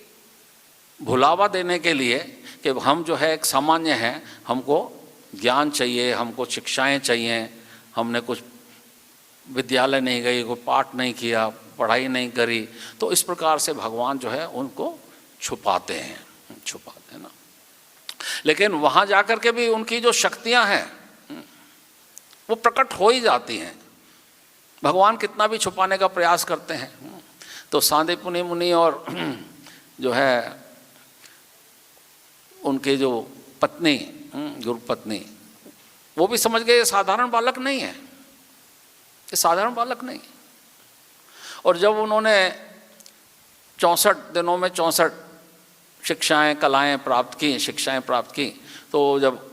भुलावा देने के लिए कि हम जो है एक सामान्य हैं, हमको ज्ञान चाहिए, हमको शिक्षाएं चाहिए, हमने कुछ विद्यालय नहीं गई, कोई पाठ नहीं किया, पढ़ाई नहीं करी। तो इस प्रकार से भगवान जो है उनको छुपाते हैं ना। लेकिन वहाँ जाकर के भी उनकी जो शक्तियाँ हैं वो प्रकट हो ही जाती हैं, भगवान कितना भी छुपाने का प्रयास करते हैं। तो सांदीपनि मुनि और जो है उनके जो पत्नी, गुरु पत्नी, वो भी समझ गए ये साधारण बालक नहीं है, ये साधारण बालक नहीं। और जब उन्होंने 64 दिनों में 64 शिक्षाएं, कलाएं प्राप्त की, शिक्षाएं प्राप्त की, तो जब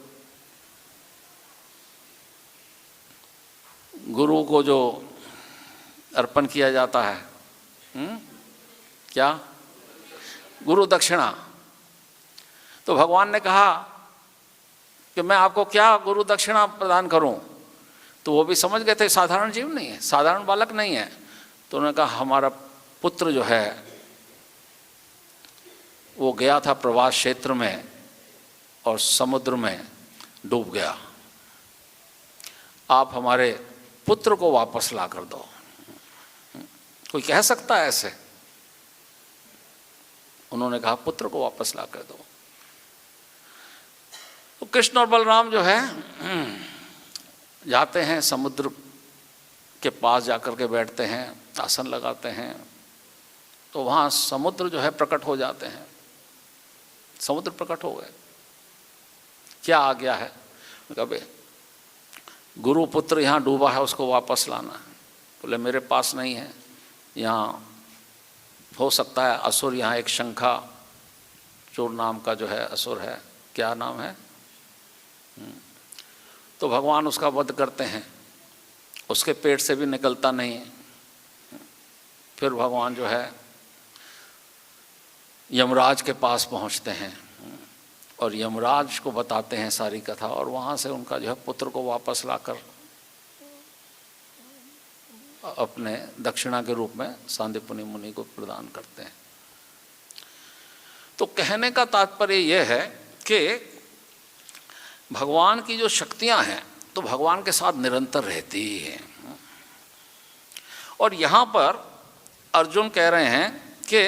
गुरु को जो अर्पण किया जाता है, क्या, गुरु दक्षिणा, तो भगवान ने कहा कि मैं आपको क्या गुरु दक्षिणा प्रदान करूं? तो वो भी समझ गए थे साधारण जीव नहीं है, साधारण बालक नहीं है। तो उन्होंने कहा हमारा पुत्र जो है वो गया था प्रवास क्षेत्र में और समुद्र में डूब गया, आप हमारे पुत्र को वापस ला कर दो। कोई कह सकता है ऐसे? उन्होंने कहा पुत्र को वापस ला कर दो। तो कृष्ण और बलराम जो है जाते हैं समुद्र के पास, जाकर के बैठते हैं, आसन लगाते हैं। तो वहाँ समुद्र जो है प्रकट हो जाते हैं। समुद्र प्रकट हो गए। क्या आ गया है? कभी गुरु पुत्र यहाँ डूबा है, उसको वापस लाना है। बोले मेरे पास नहीं है, यहाँ हो सकता है असुर, यहाँ एक शंखा चोर नाम का जो है असुर है, क्या नाम है, तो भगवान उसका वध करते हैं, उसके पेट से भी निकलता नहीं। फिर भगवान जो है यमराज के पास पहुंचते हैं और यमराज को बताते हैं सारी कथा, और वहाँ से उनका जो है पुत्र को वापस लाकर अपने दक्षिणा के रूप में सांदीपनि मुनि को प्रदान करते हैं। तो कहने का तात्पर्य यह है कि भगवान की जो शक्तियां हैं तो भगवान के साथ निरंतर रहती ही हैं। और यहाँ पर अर्जुन कह रहे हैं कि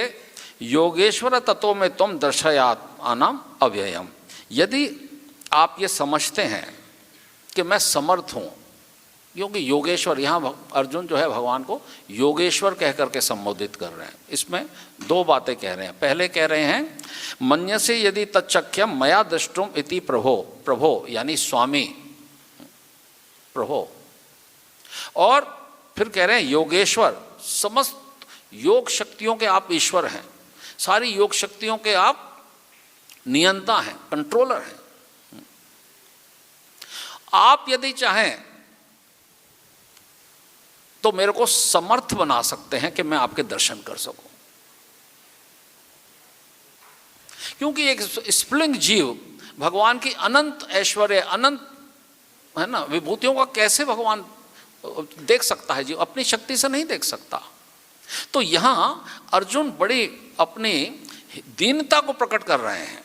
योगेश्वर तत्व में तुम दर्शयात आनाम अव्ययम। यदि आप ये समझते हैं कि मैं समर्थ हूँ, क्योंकि योगेश्वर, यहाँ अर्जुन जो है भगवान को योगेश्वर कह करके संबोधित कर रहे हैं। इसमें दो बातें कह रहे हैं। पहले कह रहे हैं मन्यसे यदि तच्चख्यम मया दृष्टुम इति प्रभो, प्रभो यानी स्वामी, प्रभो। और फिर कह रहे हैं योगेश्वर, समस्त योग शक्तियों के आप ईश्वर हैं, सारी योग शक्तियों के आप नियंता हैं, कंट्रोलर हैं। आप यदि चाहें तो मेरे को समर्थ बना सकते हैं कि मैं आपके दर्शन कर सकूं। क्योंकि एक स्फुलिंग जीव भगवान की अनंत ऐश्वर्य, अनंत है ना विभूतियों का कैसे भगवान देख सकता है? जीव अपनी शक्ति से नहीं देख सकता। तो यहां अर्जुन बड़ी अपनी दीनता को प्रकट कर रहे हैं,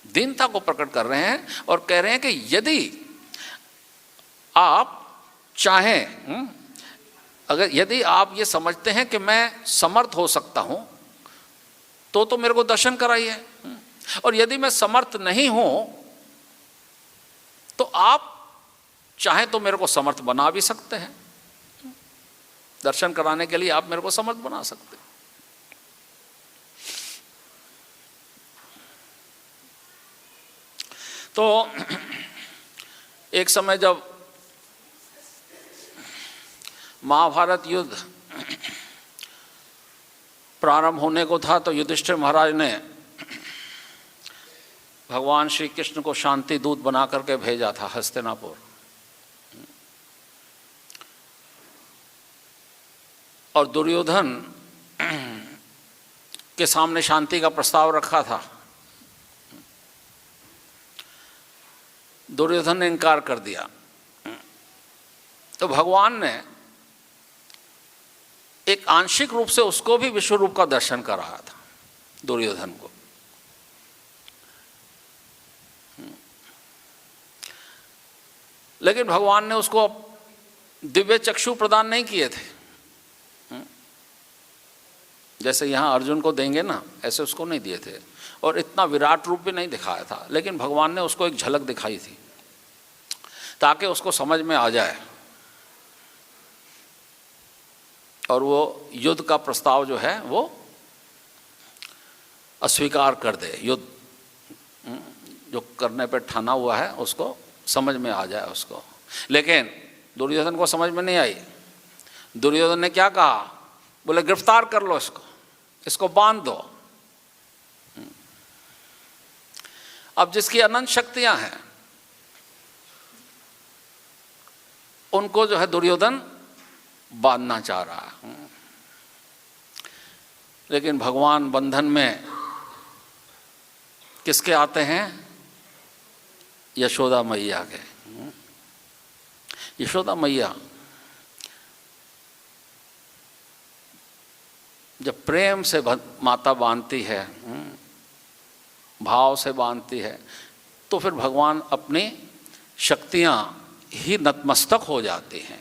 दीनता को प्रकट कर रहे हैं और कह रहे हैं कि यदि आप चाहें, अगर यदि आप ये समझते हैं कि मैं समर्थ हो सकता हूं तो मेरे को दर्शन कराइए, और यदि मैं समर्थ नहीं हूं तो आप चाहें तो मेरे को समर्थ बना भी सकते हैं। दर्शन कराने के लिए आप मेरे को समर्थ बना सकते हैं। तो एक समय जब महाभारत युद्ध प्रारंभ होने को था तो युधिष्ठिर महाराज ने भगवान श्री कृष्ण को शांति दूत बना करके भेजा था हस्तिनापुर। और दुर्योधन के सामने शांति का प्रस्ताव रखा था। दुर्योधन ने इनकार कर दिया। तो भगवान ने एक आंशिक रूप से उसको भी विश्व रूप का दर्शन कराया था, दुर्योधन को। लेकिन भगवान ने उसको दिव्य चक्षु प्रदान नहीं किए थे। जैसे यहाँ अर्जुन को देंगे ना, ऐसे उसको नहीं दिए थे, और इतना विराट रूप भी नहीं दिखाया था। लेकिन भगवान ने उसको एक झलक दिखाई थी ताकि उसको समझ में आ जाए और वो युद्ध का प्रस्ताव जो है वो अस्वीकार कर दे। युद्ध जो करने पे ठाना हुआ है उसको समझ में आ जाए उसको। लेकिन दुर्योधन को समझ में नहीं आई। दुर्योधन ने क्या कहा? बोले गिरफ्तार कर लो इसको, इसको बांध दो। अब जिसकी अनंत शक्तियां हैं उनको जो है दुर्योधन बांधना चाह रहा है। लेकिन भगवान बंधन में किसके आते हैं? यशोदा मैया के। यशोदा मैया जब प्रेम से माता बांधती है, भाव से बांधती है, तो फिर भगवान अपनी शक्तियाँ ही नतमस्तक हो जाती हैं।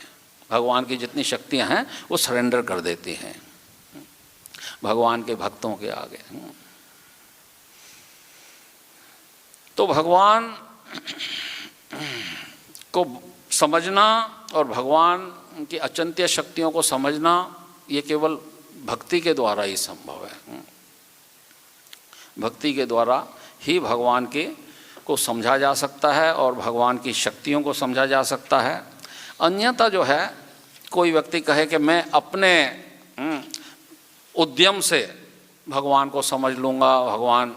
भगवान की जितनी शक्तियाँ हैं वो सरेंडर कर देती हैं भगवान के भक्तों के आगे। तो भगवान को समझना और भगवान की अचिंत्य शक्तियों को समझना ये केवल भक्ति के द्वारा ही संभव है। भक्ति के द्वारा ही भगवान के को समझा जा सकता है और भगवान की शक्तियों को समझा जा सकता है। अन्यथा जो है, कोई व्यक्ति कहे कि मैं अपने उद्यम से भगवान को समझ लूँगा, भगवान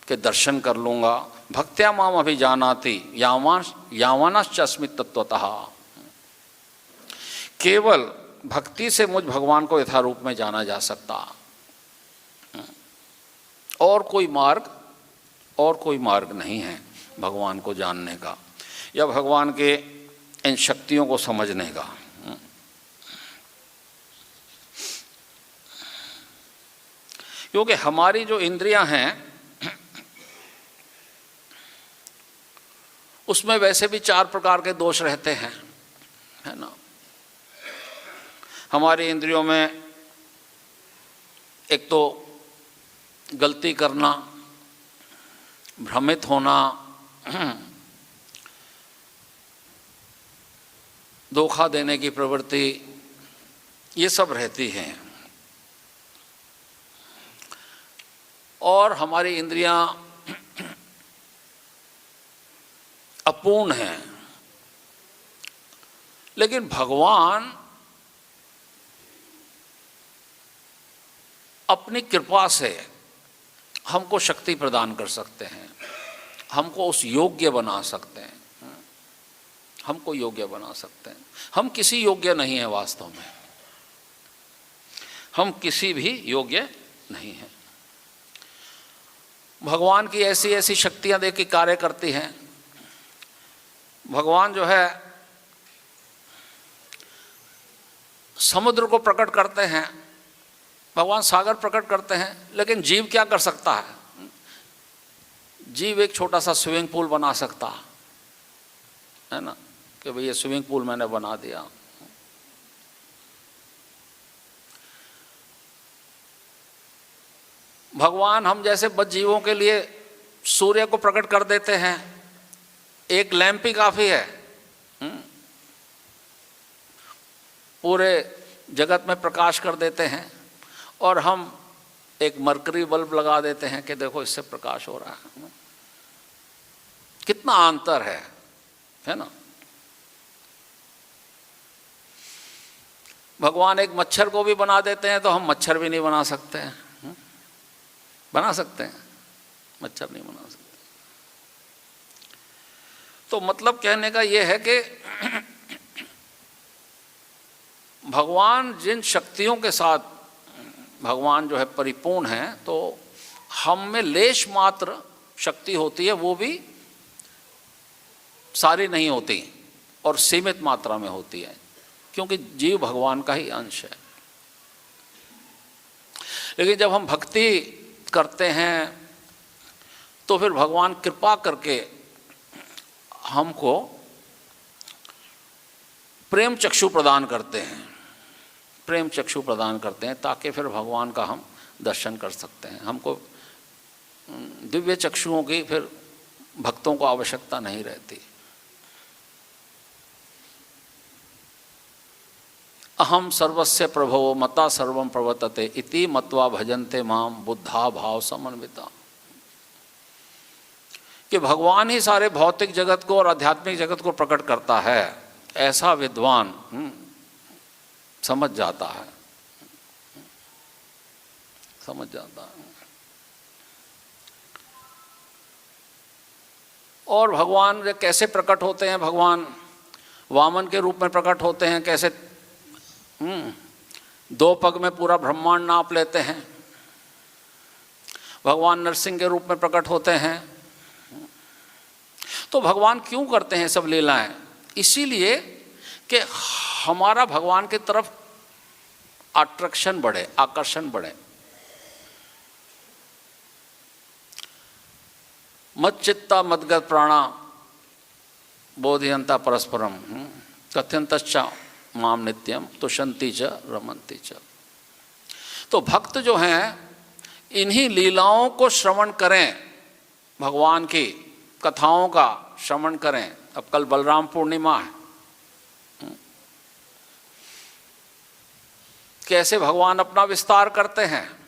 के दर्शन कर लूँगा, भक्त्या माम अभिजानाति यावानश्च तत्वतः, केवल भक्ति से मुझ भगवान को यथारूप में जाना जा सकता, और कोई मार्ग नहीं है भगवान को जानने का या भगवान के इन शक्तियों को समझने का। क्योंकि हमारी जो इंद्रियां हैं उसमें वैसे भी 4 प्रकार के दोष रहते हैं, है ना। हमारी इंद्रियों में एक तो गलती करना, भ्रमित होना, धोखा देने की प्रवृत्ति, ये सब रहती हैं। और हमारी इंद्रियां अपूर्ण हैं, लेकिन भगवान अपनी कृपा से हमको शक्ति प्रदान कर सकते हैं, हमको उस योग्य बना सकते हैं, हमको योग्य बना सकते हैं। हम किसी योग्य नहीं हैं, वास्तव में हम किसी भी योग्य नहीं हैं। भगवान की ऐसी ऐसी शक्तियां देख के कार्य करती हैं। भगवान जो है समुद्र को प्रकट करते हैं, भगवान सागर प्रकट करते हैं, लेकिन जीव क्या कर सकता है? जीव एक छोटा सा स्विमिंग पूल बना सकता है ना, कि भाई ये स्विमिंग पूल मैंने बना दिया। भगवान हम जैसे बद जीवों के लिए सूर्य को प्रकट कर देते हैं, एक लैंप ही काफ़ी है, पूरे जगत में प्रकाश कर देते हैं। और हम एक मरकरी बल्ब लगा देते हैं कि देखो इससे प्रकाश हो रहा है। कितना अंतर है ना। भगवान एक मच्छर को भी बना देते हैं तो हम मच्छर भी नहीं बना सकते हैं। बना सकते हैं, मच्छर नहीं बना सकते। तो मतलब कहने का यह है कि भगवान जिन शक्तियों के साथ भगवान जो है परिपूर्ण है, तो हम में लेश मात्र शक्ति होती है, वो भी सारी नहीं होती और सीमित मात्रा में होती है, क्योंकि जीव भगवान का ही अंश है। लेकिन जब हम भक्ति करते हैं तो फिर भगवान कृपा करके हमको प्रेम चक्षु प्रदान करते हैं, प्रेम चक्षु प्रदान करते हैं, ताकि फिर भगवान का हम दर्शन कर सकते हैं। हमको दिव्य चक्षुओं की फिर भक्तों को आवश्यकता नहीं रहती। अहम सर्वस्य प्रभवो मता सर्वम प्रवर्तते इति मत्वा भजन्ते माम बुद्धा भाव समन्विता, कि भगवान ही सारे भौतिक जगत को और आध्यात्मिक जगत को प्रकट करता है, ऐसा विद्वान समझ जाता है, समझ जाता है। और भगवान कैसे प्रकट होते हैं? भगवान वामन के रूप में प्रकट होते हैं। कैसे? 2 पग में पूरा ब्रह्मांड नाप लेते हैं। भगवान नरसिंह के रूप में प्रकट होते हैं। तो भगवान क्यों करते हैं सब लीलाएं? इसीलिए कि हमारा भगवान की तरफ अट्रैक्शन बढ़े, आकर्षण बढ़े। मत चित्ता मदगत प्राणा बोधयंता परस्परम कथयंतश्च माम नित्यम तुषंती च रमंती च। तो भक्त जो हैं इन्हीं लीलाओं को श्रवण करें, भगवान की कथाओं का श्रवण करें। अब कल बलराम पूर्णिमा है, कैसे भगवान अपना विस्तार करते हैं।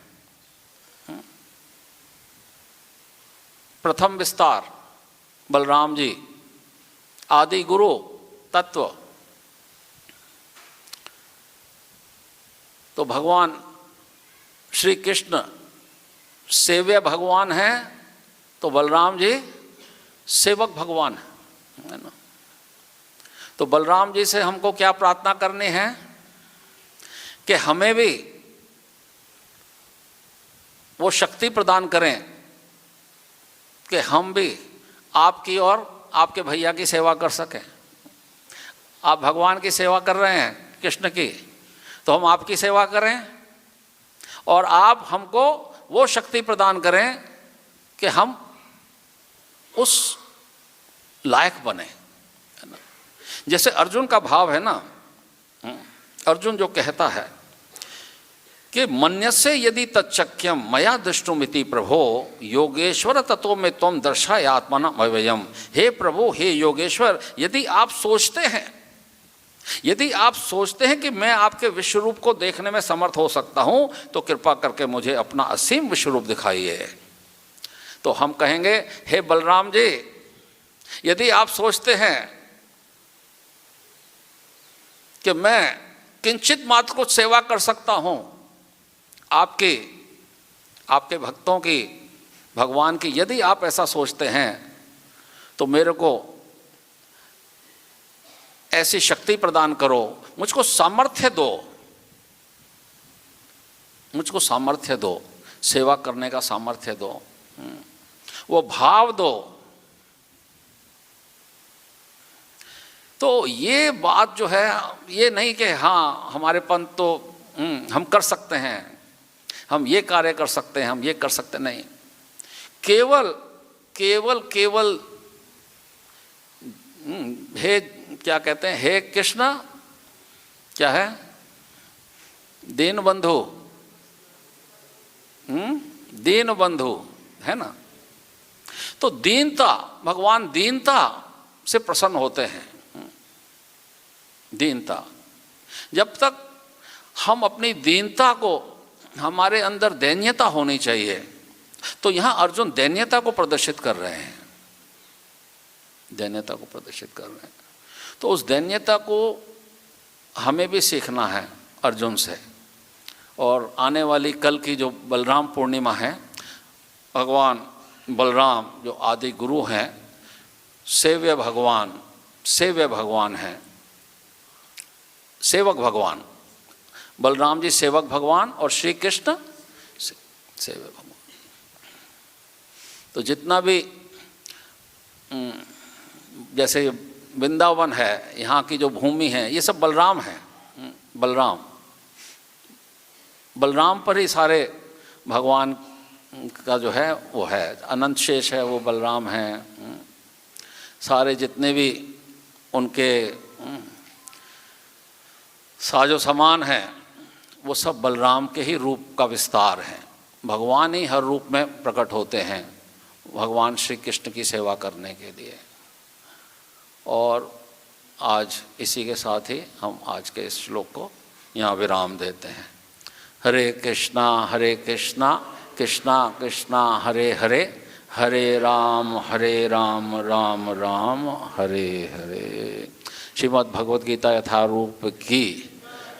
प्रथम विस्तार बलराम जी, आदि गुरु तत्व। तो भगवान श्री कृष्ण सेव्य भगवान हैं, तो बलराम जी सेवक भगवान है ना। तो बलराम जी से हमको क्या प्रार्थना करनी है कि हमें भी वो शक्ति प्रदान करें कि हम भी आपकी और आपके भैया की सेवा कर सकें। आप भगवान की सेवा कर रहे हैं, कृष्ण की, तो हम आपकी सेवा करें और आप हमको वो शक्ति प्रदान करें कि हम उस लायक बने, है ना। जैसे अर्जुन का भाव है ना, अर्जुन जो कहता है कि मन्यस्य यदि तच्चक्यम मया दृष्टुमिति प्रभो योगेश्वर तत्व में त्वं दर्शयात्मना अव्ययम। हे प्रभु, हे योगेश्वर, यदि आप सोचते हैं कि मैं आपके विश्वरूप को देखने में समर्थ हो सकता हूं, तो कृपा करके मुझे अपना असीम विश्वरूप दिखाइए। तो हम कहेंगे, हे बलराम जी, यदि आप सोचते हैं कि मैं किंचित मात्र कुछ सेवा कर सकता हूं आपके भक्तों की, भगवान की, यदि आप ऐसा सोचते हैं तो मेरे को ऐसी शक्ति प्रदान करो, मुझको सामर्थ्य दो, सेवा करने का सामर्थ्य दो, वो भाव दो। तो ये बात जो है, ये नहीं कि हाँ हमारे पंथ तो हम कर सकते हैं, हम ये कार्य कर सकते हैं, हम ये कर सकते नहीं। केवल हे क्या कहते हैं, हे कृष्ण, क्या है, दीन बंधु है ना। तो दीनता, भगवान दीनता से प्रसन्न होते हैं। दीनता, जब तक हम अपनी दीनता को, हमारे अंदर दैन्यता होनी चाहिए। तो यहाँ अर्जुन दैन्यता को प्रदर्शित कर रहे हैं, दैन्यता को प्रदर्शित कर रहे हैं। तो उस दैन्यता को हमें भी सीखना है अर्जुन से। और आने वाली कल की जो बलराम पूर्णिमा है, भगवान बलराम जो आदि गुरु हैं, सेव्य भगवान हैं, सेवक भगवान। बलराम जी सेवक भगवान और श्री कृष्ण सेव्य भगवान। तो जितना भी जैसे वृंदावन है, यहाँ की जो भूमि है, ये सब बलराम है। बलराम पर ही सारे भगवान का जो है वो है, अनंत शेष है वो बलराम हैं। सारे जितने भी उनके साजो सामान हैं, वो सब बलराम के ही रूप का विस्तार है। भगवान ही हर रूप में प्रकट होते हैं भगवान श्री कृष्ण की सेवा करने के लिए। और आज इसी के साथ ही हम आज के इस श्लोक को यहाँ विराम देते हैं। हरे कृष्णा कृष्णा कृष्णा हरे हरे, हरे राम राम राम हरे हरे। श्रीमद् भगवद गीता यथारूप की,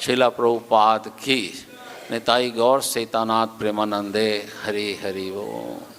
श्रीला प्रभुपाद की, निताई गौर सीतानाथ प्रेमानंदे। हरि हरि ओम।